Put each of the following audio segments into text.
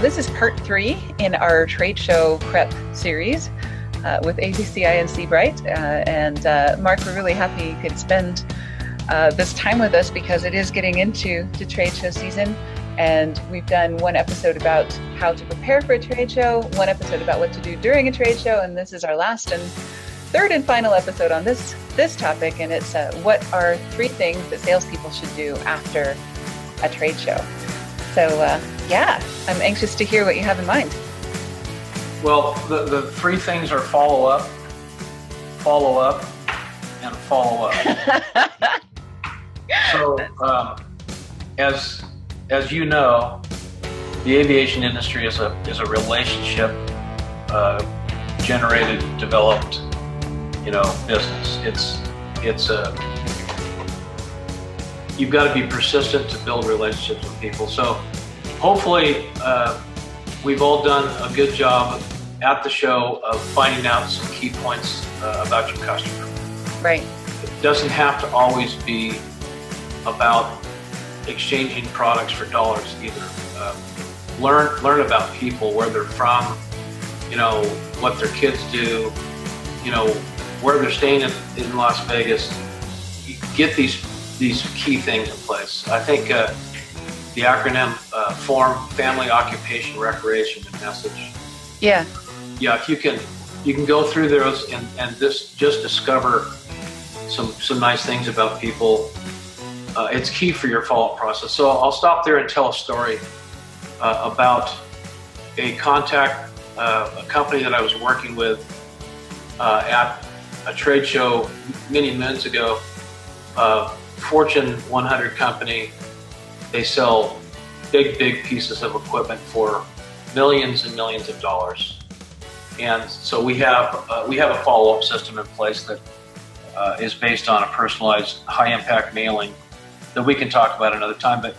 This is part 3 in our trade show prep series with ABCI and Seabright. Mark, we're really happy you could spend this time with us because it is getting into the trade show season. And we've done one episode about how to prepare for a trade show, one episode about what to do during a trade show, and this is our last and third and final episode on this topic. And it's what are 3 things that salespeople should do after a trade show. So I'm anxious to hear what you have in mind. Well, the 3 things are follow up, and follow up. So, as you know, the aviation industry is a relationship generated, developed, business. It's you've got to be persistent to build relationships with people. So hopefully we've all done a good job at the show of finding out some key points about your customer. Right. It doesn't have to always be about exchanging products for dollars either. Learn about people, where they're from, what their kids do, where they're staying in Las Vegas. You get these key things in place. I think the acronym FORM, Family, Occupation, Recreation, and Message. Yeah. Yeah, if you can go through those and just discover some nice things about people. It's key for your follow-up process. So I'll stop there and tell a story about a contact, a company that I was working with at a trade show many moons ago. Fortune 100 company. They sell big pieces of equipment for millions and millions of dollars. And so we have a follow-up system in place that is based on a personalized high-impact mailing that we can talk about another time. But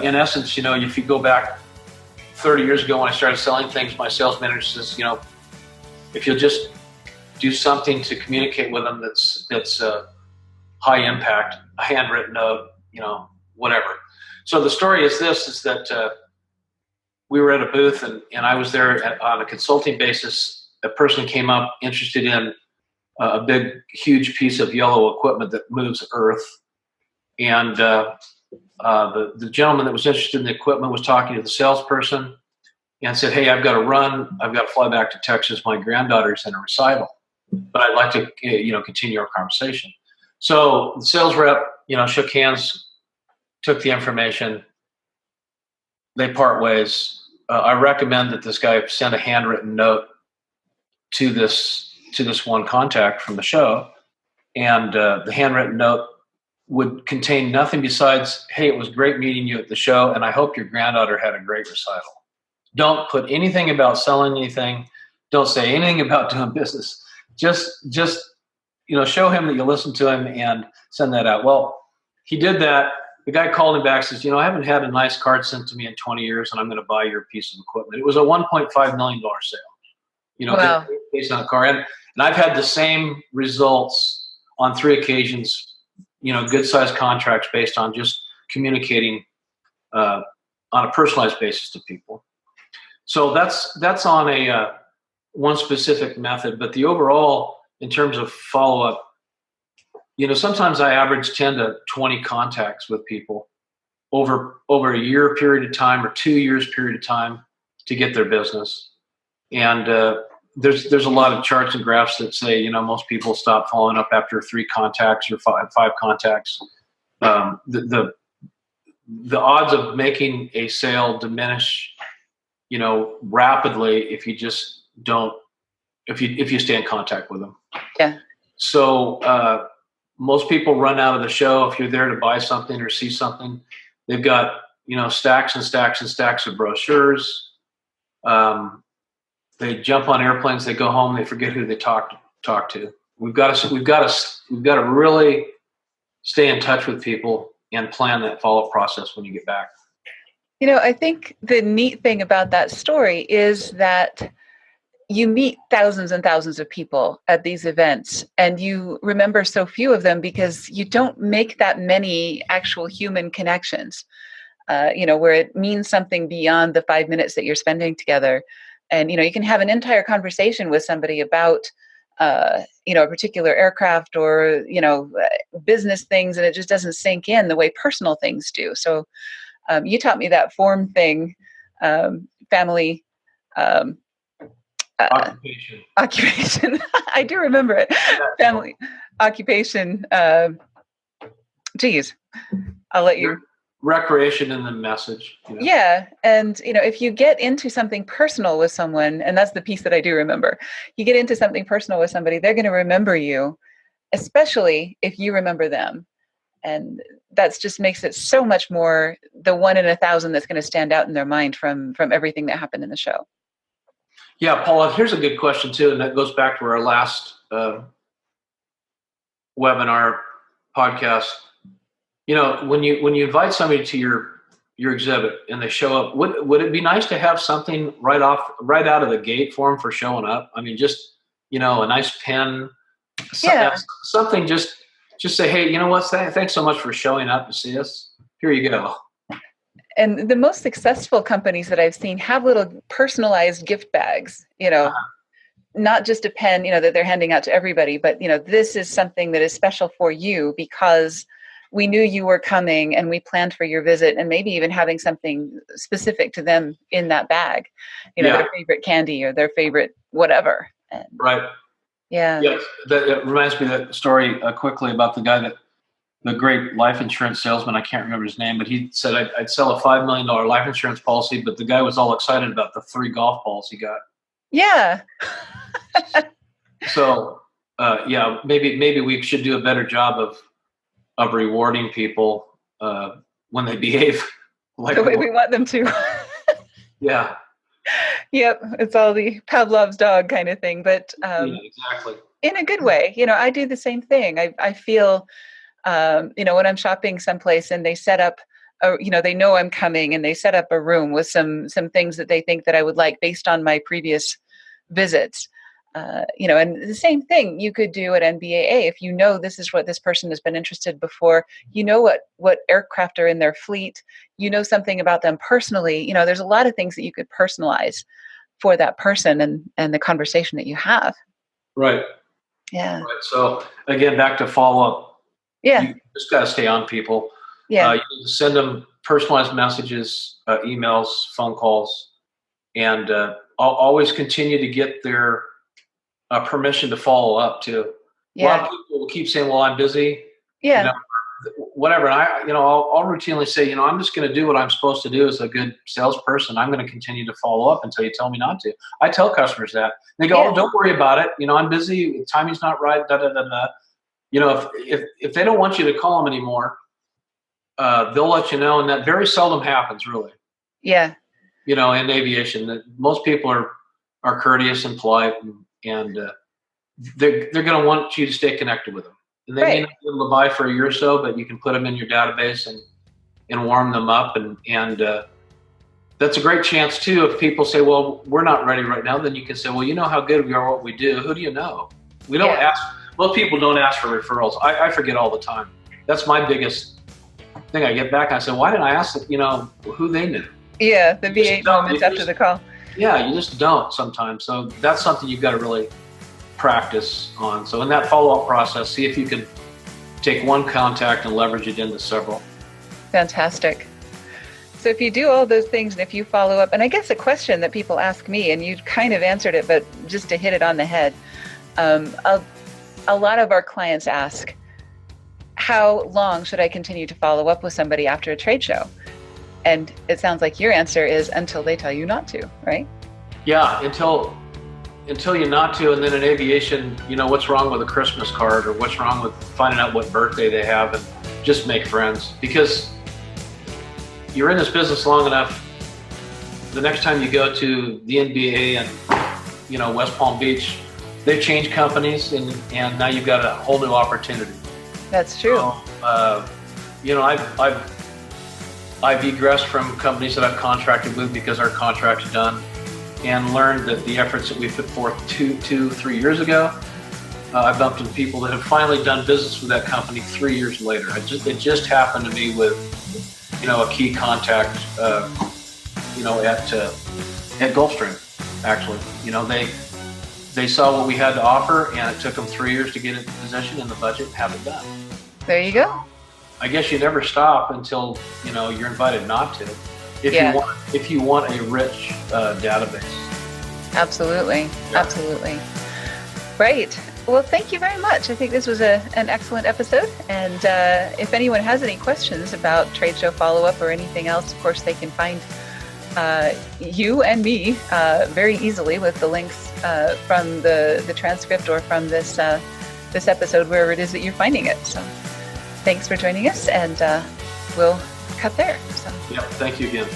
in essence, if you go back 30 years ago when I started selling things, my sales manager says, if you'll just do something to communicate with them that's high impact, a handwritten note, whatever. So the story is that we were at a booth and I was there on a consulting basis. A person came up interested in a big, huge piece of yellow equipment that moves earth. And the gentleman that was interested in the equipment was talking to the salesperson and said, "Hey, I've got to run. I've got to fly back to Texas. My granddaughter's in a recital, but I'd like to, continue our conversation." So the sales rep, shook hands, took the information. They part ways. I recommend that this guy send a handwritten note to this one contact from the show, and the handwritten note would contain nothing besides, "Hey, it was great meeting you at the show, and I hope your granddaughter had a great recital." Don't put anything about selling anything. Don't say anything about doing business. Just show him that you listen to him and send that out. Well, he did that. The guy called him back, says, "I haven't had a nice card sent to me in 20 years, and I'm going to buy your piece of equipment." It was a $1.5 million sale, wow. Based on a car. And I've had the same results on 3 occasions, good-sized contracts based on just communicating on a personalized basis to people. So that's on a one specific method, but the overall, in terms of follow-up, sometimes I average 10 to 20 contacts with people over a year period of time or 2 years period of time to get their business. And there's a lot of charts and graphs that say, most people stop following up after 3 contacts or five contacts. The odds of making a sale diminish, rapidly if you just don't, if you stay in contact with them. Yeah. So most people run out of the show. If you're there to buy something or see something, they've got, stacks and stacks and stacks of brochures. They jump on airplanes, they go home, they forget who they talk to. We've got to really stay in touch with people and plan that follow-up process when you get back. I think the neat thing about that story is that you meet thousands and thousands of people at these events, and you remember so few of them because you don't make that many actual human connections. where it means something beyond the 5 minutes that you're spending together. And, you can have an entire conversation with somebody about, a particular aircraft or, business things, and it just doesn't sink in the way personal things do. So you taught me that form thing, family, occupation. I do remember it. Family, occupation. Geez, I'll let you. Recreation in the message. Yeah. And, if you get into something personal with someone, and that's the piece that I do remember, you get into something personal with somebody, they're going to remember you, especially if you remember them. And that just makes it so much more the 1 in 1,000 that's going to stand out in their mind from everything that happened in the show. Yeah, Paula, here's a good question too. And that goes back to our last webinar podcast. When you invite somebody to your exhibit and they show up, would it be nice to have something right out of the gate for them for showing up? I mean, just a nice pen, something. Just say, hey, you know what? Thanks so much for showing up to see us. Here you go. And the most successful companies that I've seen have little personalized gift bags. Not just a pen, that they're handing out to everybody, but this is something that is special for you because we knew you were coming and we planned for your visit, and maybe even having something specific to them in that bag, their favorite candy or their favorite whatever. And, right. Yeah. Yes. That reminds me of that story quickly about the great life insurance salesman. I can't remember his name, but he said, I'd sell a $5 million life insurance policy, but the guy was all excited about the 3 golf balls he got. Yeah. So, maybe we should do a better job of rewarding people when they behave like the way we want them to. Yeah. Yep. It's all the Pavlov's dog kind of thing, but exactly. In a good way. I do the same thing. I feel, when I'm shopping someplace and they set up, they know I'm coming and they set up a room with some things that they think that I would like based on my previous visits. And the same thing you could do at NBAA. If this is what this person has been interested before, what aircraft are in their fleet, something about them personally, there's a lot of things that you could personalize for that person and the conversation that you have. Right. Yeah. Right. So again, back to follow-up. Yeah. You just got to stay on people. Yeah. You need to send them personalized messages, emails, phone calls, and always continue to get their permission to follow up too. Yeah. A lot of people will keep saying, well, I'm busy. Yeah. Whatever. And I'll routinely say, I'm just going to do what I'm supposed to do as a good salesperson. I'm going to continue to follow up until you tell me not to. I tell customers that. They go, oh, don't worry about it. I'm busy. Timing's not right. Da, da, da, da. If they don't want you to call them anymore, they'll let you know. And that very seldom happens, really. Yeah. In aviation, most people are courteous and polite, and they're going to want you to stay connected with them. And they may not be able to buy for a year or so, but you can put them in your database and warm them up. And that's a great chance too. If people say, well, we're not ready right now, then you can say, well, you know how good we are at what we do. Who do you know? We don't ask. Most people don't ask for referrals. I forget all the time. That's my biggest thing. I get back and I say, why didn't I ask who they knew? Yeah, the V8 moments after the call. Yeah, you just don't sometimes. So that's something you've got to really practice on. So in that follow-up process, see if you can take one contact and leverage it into several. Fantastic. So if you do all those things and if you follow up, and I guess a question that people ask me, and you kind of answered it, but just to hit it on the head, a lot of our clients ask, how long should I continue to follow up with somebody after a trade show? And it sounds like your answer is until they tell you not to, right? Yeah, until you not to. And then in aviation, what's wrong with a Christmas card, or what's wrong with finding out what birthday they have, and just make friends. Because you're in this business long enough, the next time you go to the NBA and West Palm Beach, they've changed companies, and now you've got a whole new opportunity. That's true. So, I've egressed from companies that I've contracted with because our contract's done, and learned that the efforts that we put forth 3 years ago, I bumped into people that have finally done business with that company 3 years later. It just happened to me with a key contact, at Gulfstream, actually. They saw what we had to offer, and it took them 3 years to get it in position and the budget and have it done. There you go. I guess you never stop until, you're invited not to. If you want a rich database. Absolutely. Yeah. Absolutely. Right. Well, thank you very much. I think this was an excellent episode. And if anyone has any questions about trade show follow-up or anything else, of course, they can find you and me very easily with the links from the transcript or from this episode, wherever it is that you're finding it. So thanks for joining us, and we'll cut there. So. Yep. Thank you again.